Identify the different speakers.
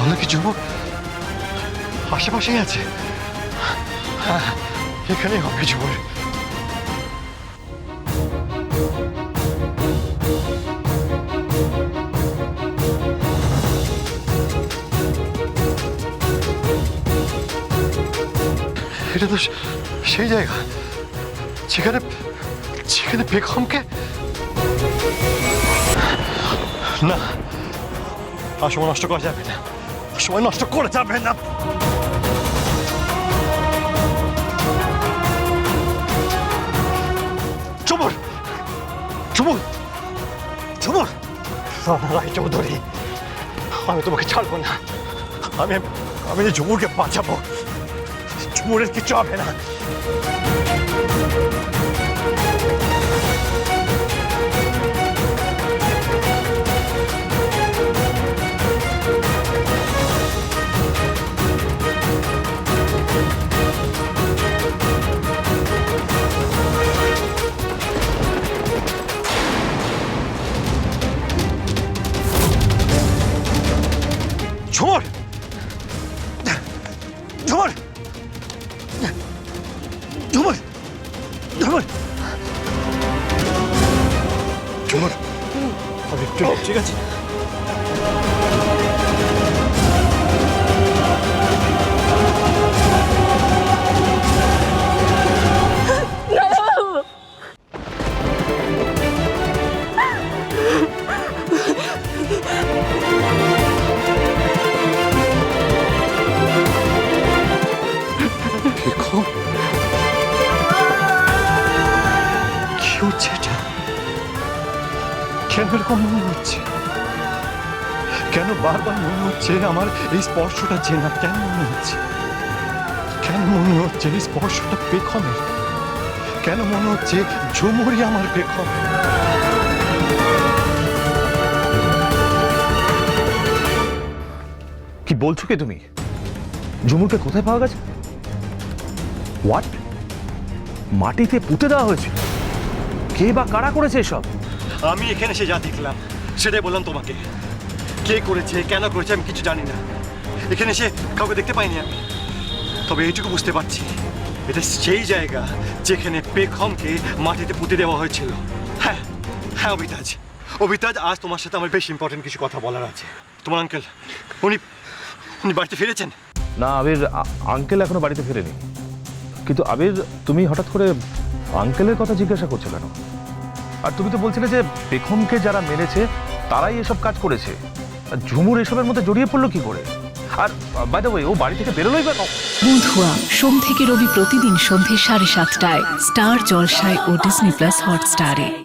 Speaker 1: তাহলে কি যুবক আশেপাশেই আছে? হ্যাঁ, এখানেই হবে যুবক। এটা তো সেই জায়গা যেখানে যেখানে বেগমকে না, আর সময় নষ্ট করা যাবে না, সময় নষ্ট করা যাবে না। চুমুর চুমুর চুমুর রায় চৌধুরী, আমি তোমাকে ছাড়বো না। আমি আমি ঝুমুরকে বাঁচাবো। ঝুমুরের কিছু হবে না। ঝুমুর ঝুমুর ঝুমুর ঝুমুর ঝুমুর, আমি একটু ঠিক আছে? কি হচ্ছে এটা? কেন এরকম মনে হচ্ছে? কেন বারবার মনে হচ্ছে আমার এই স্পর্শটা চেনা? কেন মনে হচ্ছে? কেন মনে হচ্ছে এই স্পর্শটা বেগমের? কেন মনে হচ্ছে ঝুমুরই আমার বেগম?
Speaker 2: কি বলছো কি তুমি? ঝুমুরকে কোথায় পাওয়া গেছে? হোয়াট? মাটিতে পুঁতে দেওয়া হয়েছে? কে বা কারা করেছে এসব?
Speaker 1: আমি এখানে এসে যা দেখলাম সেটাই বললাম তোমাকে। কে করেছে, কেন করেছে আমি কিছু জানি না। এখানে এসে কাউকে দেখতে পাইনি আমি, তবে এইটুকু বুঝতে পারছি এটা সেই জায়গা যেখানে বেগমকে মাটিতে পুঁতে দেওয়া হয়েছিল। হ্যাঁ হ্যাঁ অবিতাজ, অবিতাজ, আজ তোমার সাথে আমার বেশ ইম্পর্টেন্ট কিছু কথা বলার আছে। তোমার আঙ্কেল উনি উনি বাড়িতে ফিরেছেন?
Speaker 2: না, আবির আঙ্কেল এখনো বাড়িতে ফেরেনি। কিন্তু আবির, তুমি হঠাৎ করে আঙ্কেলের কথা জিজ্ঞাসা করছো কেন? আর তুমি তো বলছিলে যে বেগমকে যারা মেরেছে তারাই এসব কাজ করেছে। আর ঝুমুর এসবের মধ্যে জড়িয়ে পড়লো কি করে? আর বাই দ্য ওয়ে, ও বাড়ি থেকে বেরোলোই বা কখন?
Speaker 3: বুধুয়া সোম থেকে রবি প্রতিদিন সন্ধ্যে 7:30টায় স্টার জলসায় ও ডিজনি প্লাস হটস্টারে।